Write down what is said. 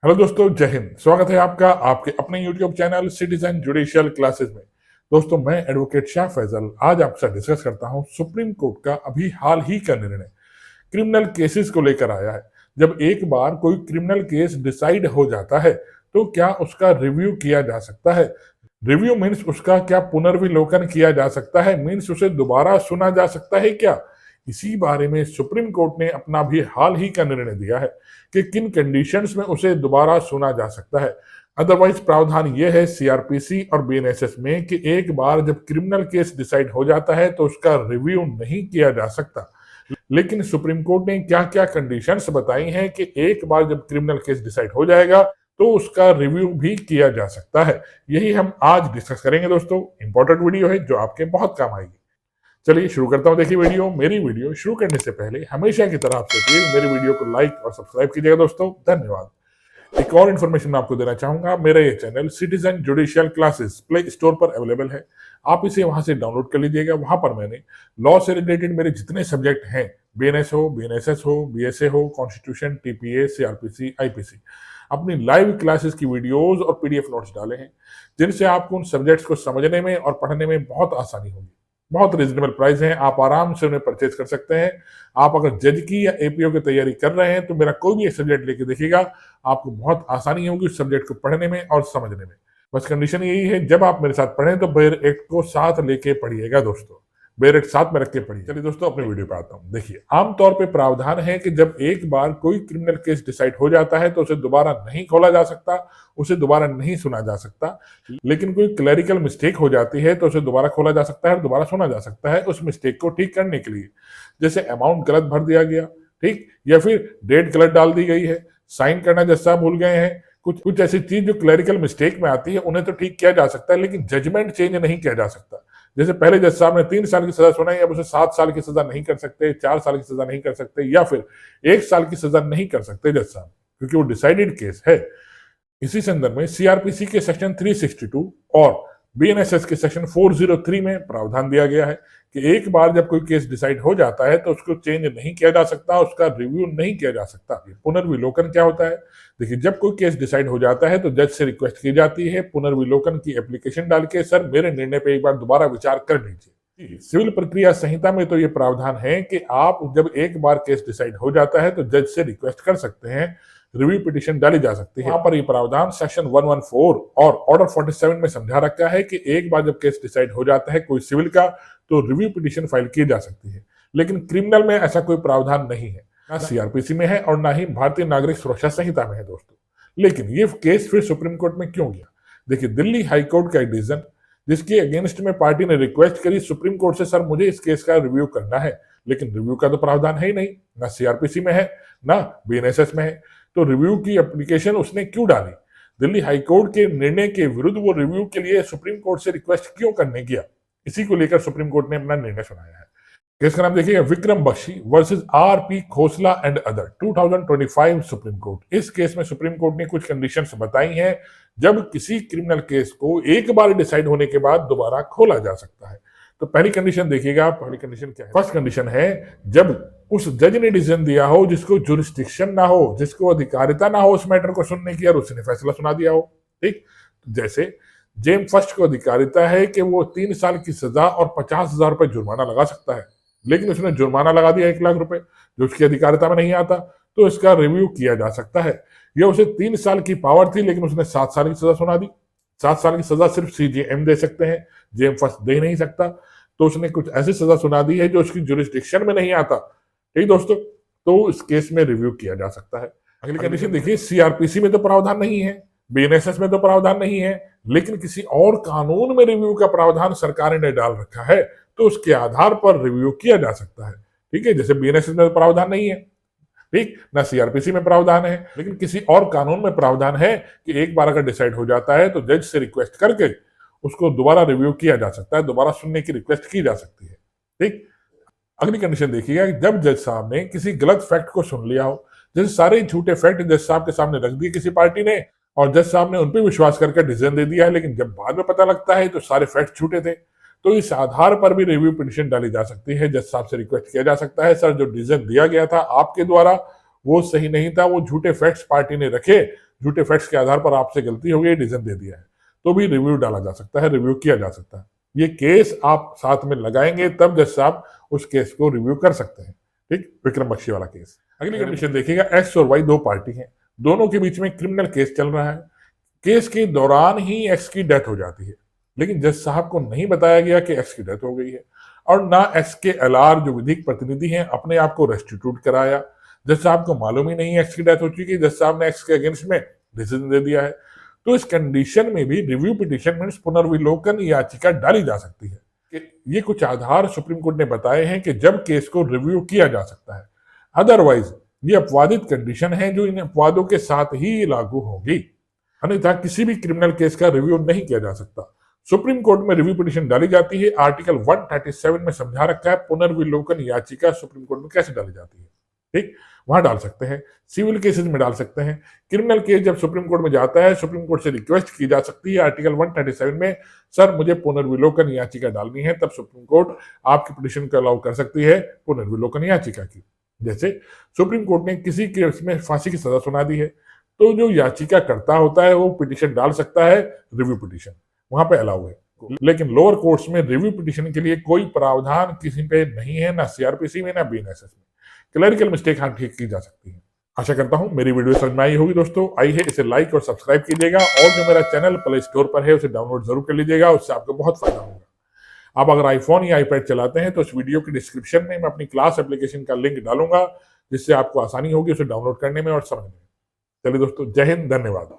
Hello दोस्तों, जय हिंद। स्वागत है आपका आपके अपने YouTube channel citizen judicial classes में। दोस्तों, मैं एडवोकेट शाह फैजल आज आपसे डिस्कस करता हूं सुप्रीम कोर्ट का अभी हाल ही का निर्णय क्रिमिनल केसेस को लेकर आया है। जब एक बार कोई क्रिमिनल केस डिसाइड हो जाता है तो क्या उसका रिव्यू किया जा सकता है? रिव्यू मीन्स उसका क्या पुनर्विलोकन किया जा सकता है? मीन्स उसे दोबारा सुना जा सकता है क्या? इसी बारे में सुप्रीम कोर्ट ने अपना भी हाल ही का निर्णय दिया है कि किन कंडीशंस में उसे दोबारा सुना जा सकता है। अदरवाइज प्रावधान यह है सीआरपीसी और बीएनएसएस में कि एक बार जब क्रिमिनल केस डिसाइड हो जाता है तो उसका रिव्यू नहीं किया जा सकता। लेकिन सुप्रीम कोर्ट ने क्या क्या कंडीशंस बताई हैं कि एक बार जब क्रिमिनल केस डिसाइड हो जाएगा तो उसका रिव्यू भी किया जा सकता है। यही हम आज डिस्कस करेंगे दोस्तों। इंपॉर्टेंट वीडियो है जो आपके बहुत काम आएगी। चलिए शुरू करता हूं। देखिए मेरी वीडियो शुरू करने से पहले हमेशा की तरह आपसे प्लीज मेरी वीडियो को लाइक और सब्सक्राइब कीजिएगा दोस्तों। धन्यवाद। एक और इन्फॉर्मेशन मैं आपको देना चाहूंगा, मेरा ये channel citizen judicial classes play store पर अवेलेबल है। आप इसे वहां से डाउनलोड कर लीजिएगा। वहां पर मैंने लॉ से रिलेटेड मेरे जितने सब्जेक्ट हैं, बीएनएस हो, बीएनएसएस हो, बीएसए हो, कॉन्स्टिट्यूशन, टीपीए, सीआरपीसी, आईपीसी, अपनी लाइव क्लासेस की वीडियोज और पीडीएफ नोट्स डाले हैं जिनसे आपको उन सब्जेक्ट्स को समझने में और पढ़ने में बहुत आसानी होगी। बहुत रिजनेबल प्राइस है, आप आराम से उन्हें परचेज कर सकते हैं। आप अगर जज की या एपीओ की तैयारी कर रहे हैं तो मेरा कोई भी एक सब्जेक्ट लेके देखिएगा, आपको बहुत आसानी होगी उस सब्जेक्ट को पढ़ने में और समझने में। बस कंडीशन यही है, जब आप मेरे साथ पढ़ें तो बेयर एक्ट को साथ लेके पढ़िएगा दोस्तों। बेयर एक्ट साथ में रख के पढ़िए। चलिए दोस्तों, अपने वीडियो पे आता हूँ। देखिए, आमतौर पे प्रावधान है कि जब एक बार कोई क्रिमिनल केस डिसाइड हो जाता है तो उसे दोबारा नहीं खोला जा सकता, उसे दोबारा नहीं सुना जा सकता। लेकिन कोई क्लरिकल मिस्टेक हो जाती है तो उसे दोबारा खोला जा सकता है और दोबारा सुना जा सकता है उस मिस्टेक को ठीक करने के लिए। जैसे अमाउंट गलत भर दिया गया, ठीक, या फिर डेट गलत डाल दी गई है, साइन करना जज साहब भूल गए हैं, कुछ कुछ ऐसी चीज जो क्लरिकल मिस्टेक में आती है उन्हें तो ठीक किया जा सकता है, लेकिन जजमेंट चेंज नहीं किया जा सकता। जैसे पहले जज साहब ने 3 साल की सजा सुनाई, अब उसे 7 साल की सजा नहीं कर सकते, 4 साल की सजा नहीं कर सकते, या फिर 1 साल की सजा नहीं कर सकते जज साहब, क्योंकि वो डिसाइडेड केस है। इसी संदर्भ में सीआरपीसी के सेक्शन 362 और बीएनएसएस के सेक्शन 403 में प्रावधान दिया गया है कि एक बार जब कोई केस डिसाइड हो जाता है तो उसको चेंज नहीं किया जा सकता, उसका रिव्यू नहीं किया जा सकता। पुनर्विलोकन क्या होता है? देखिए, जब कोई केस डिसाइड हो जाता है तो जज से रिक्वेस्ट की जाती है पुनर्विलोकन की एप्लीकेशन डाल के, सर मेरे निर्णय पे एक बार दोबारा विचार कर लीजिए। सिविल प्रक्रिया संहिता में तो ये प्रावधान है कि आप जब एक बार केस डिसाइड हो जाता है तो जज से रिक्वेस्ट कर सकते हैं, रिव्यू पिटीशन डाली जा सकती है। यहाँ पर ये प्रावधान सेक्शन 114 और ऑर्डर 47 में समझा रखा है कि एक बार जब केस डिसाइड हो जाता है कोई सिविल का तो रिव्यू पिटीशन फाइल की जा सकती है। लेकिन क्रिमिनल में ऐसा कोई प्रावधान नहीं है, ना सीआरपीसी में है और ना ही भारतीय नागरिक सुरक्षा संहिता में है दोस्तों। लेकिन ये केस फिर सुप्रीम कोर्ट में क्यों गया? देखिए, दिल्ली हाईकोर्ट का एक डिसीजन जिसके अगेंस्ट में पार्टी ने रिक्वेस्ट करी सुप्रीम कोर्ट से, सर मुझे इस केस का रिव्यू करना है, लेकिन रिव्यू का तो प्रावधान है ही नहीं, ना सीआरपीसी में है ना बीएनएसएस में है, तो रिव्यू की एप्लीकेशन उसने क्यों डाली? दिल्ली हाईकोर्ट के निर्णय के विरुद्ध वो रिव्यू के लिए सुप्रीम कोर्ट से रिक्वेस्ट क्यों करने गया? इसी को लेकर सुप्रीम कोर्ट ने अपना निर्णय सुनाया है। केस का नाम देखिएगा, Vikram Bakshi versus RP Khosla and other, 2025 supreme court. इस केस में सुप्रीम कोर्ट ने कुछ कंडीशंस बताई हैं जब किसी क्रिमिनल केस को एक बार डिसाइड होने के बाद दोबारा खोला जा सकता है। तो पहली कंडीशन देखिएगा, पहली कंडीशन क्या है? फर्स्ट कंडीशन है जब उस जज ने डिसीजन दिया हो जिसको जुरिस्डिक्शन ना हो, जिसको अधिकारिता ना हो उस मैटर को सुनने की, और उसने फैसला सुना दिया हो। ठीक, जैसे जेम फर्स्ट को अधिकारिता है कि वो 3 साल की सजा और 50,000 रुपए जुर्माना लगा सकता है, लेकिन उसने जुर्माना लगा दिया 1 लाख रुपए, जो उसकी अधिकारिता में नहीं आता, तो इसका रिव्यू किया जा सकता है। या उसे 3 साल की पावर थी लेकिन उसने 7 साल की सजा सुना दी। 7 साल की सजा सिर्फ सीजेएम दे सकते हैं, जेम फर्स्ट दे नहीं सकता, तो उसने कुछ ऐसी सजा सुना दी है जो उसकी जुरिस्डिक्शन में नहीं आता। ठीक दोस्तों, तो इस केस में रिव्यू किया जा सकता है। अगली कंडीशन देखिए, सीआरपीसी में तो प्रावधान नहीं है, बीएनएसएस में तो प्रावधान नहीं है, लेकिन किसी और कानून में रिव्यू का प्रावधान सरकार ने डाल रखा है तो उसके आधार पर रिव्यू किया जा सकता है। ठीक है, जैसे बीएनएसएस में तो प्रावधान नहीं है, ठीक ना, सीआरपीसी में प्रावधान है, लेकिन किसी और कानून में प्रावधान है कि एक बार अगर डिसाइड हो जाता है तो जज से रिक्वेस्ट करके उसको दोबारा रिव्यू किया जा सकता है, दोबारा सुनने की रिक्वेस्ट की जा सकती है। ठीक, अगली कंडीशन देखिएगा, जब जज साहब ने किसी गलत फैक्ट को सुन लिया हो, जैसे सारे झूठे फैक्ट जज साहब के सामने रख दिए किसी पार्टी ने और जज साहब ने उन पर विश्वास करके डिसीजन दे दिया है, लेकिन जब बाद में पता लगता है तो सारे फैक्ट झूठे थे, तो इस आधार पर भी रिव्यू पिटीशन डाली जा सकती है। जज साहब से रिक्वेस्ट किया जा सकता है, सर जो डिसीजन दिया गया था आपके द्वारा वो सही नहीं था, वो झूठे फैक्ट्स पार्टी ने रखे, झूठे फैक्ट्स के आधार पर आपसे गलती हो गई, डिसीजन दे दिया है, तो भी रिव्यू डाला जा सकता है, रिव्यू किया जा सकता है। ये केस आप साथ में लगाएंगे तब जज साहब उस केस को रिव्यू कर सकते हैं। ठीक, विक्रम बख्शी वाला केस। अगली कंडीशन देखिएगा, एक्स और वाई दो पार्टी हैं, दोनों के बीच में क्रिमिनल केस चल रहा है। केस के दौरान ही एक्स की डेथ हो जाती है, लेकिन जज साहब को नहीं बताया गया कि एक्स की डेथ हो गई है, और ना एक्स के एलआर जो विधिक प्रतिनिधि हैं अपने आप को रेस्टिट्यूट कराया। जज साहब को मालूम ही नहीं एक्स की डेथ हो चुकी है, जज साहब ने एक्स के अगेंस्ट में डिसीजन दे दिया है। तो इस कंडीशन में भी रिव्यू पिटीशन मीन्स पुनर्विलोकन याचिका डाली जा सकती है। ये कुछ आधार सुप्रीम कोर्ट ने बताए हैं कि जब केस को रिव्यू किया जा सकता है, अदरवाइज ये अपवादित कंडीशन है जो इन अपवादों के साथ ही लागू होगी, अन्यथा किसी भी क्रिमिनल केस का रिव्यू नहीं किया जा सकता। सुप्रीम कोर्ट में रिव्यू पिटीशन डाली जाती है, आर्टिकल 137 में समझा रखा है पुनर्विलोकन याचिका सुप्रीम कोर्ट में कैसे डाली जाती है। ठीक, वहां डाल सकते हैं, सिविल केसेस में डाल सकते हैं। क्रिमिनल केस जब सुप्रीम कोर्ट में जाता है, सुप्रीम कोर्ट से रिक्वेस्ट की जा सकती है आर्टिकल 137 में, सर मुझे पुनर्विलोकन याचिका डालनी है, तब सुप्रीम कोर्ट आपकी पिटीशन को अलाउ कर सकती है पुनर्विलोकन याचिका की। जैसे सुप्रीम कोर्ट ने किसी केस में फांसी की सजा सुना दी है, तो जो याचिका करता होता है वो पिटीशन डाल सकता है, रिव्यू पिटीशन वहां पे अलाउ है। लेकिन लोअर कोर्ट्स में रिव्यू पिटीशन के लिए कोई प्रावधान किसी पे नहीं है, ना सीआरपीसी में ना बीएनएसएस में। क्लरिकल मिस्टेक हाँ ठीक की जा सकती है। आशा करता हूं मेरी वीडियो समझ में आई होगी दोस्तों। आई है इसे लाइक और सब्सक्राइब कीजिएगा, और जो मेरा चैनल प्ले स्टोर पर है उसे डाउनलोड जरूर कर लीजिएगा, उससे आपको बहुत फायदा होगा। आप अगर आईफोन या आईपैड चलाते हैं तो इस वीडियो के डिस्क्रिप्शन में मैं अपनी क्लास एप्लीकेशन का लिंक डालूंगा, जिससे आपको आसानी होगी उसे डाउनलोड करने में और समझने में। चलिए दोस्तों, जय हिंद, धन्यवाद।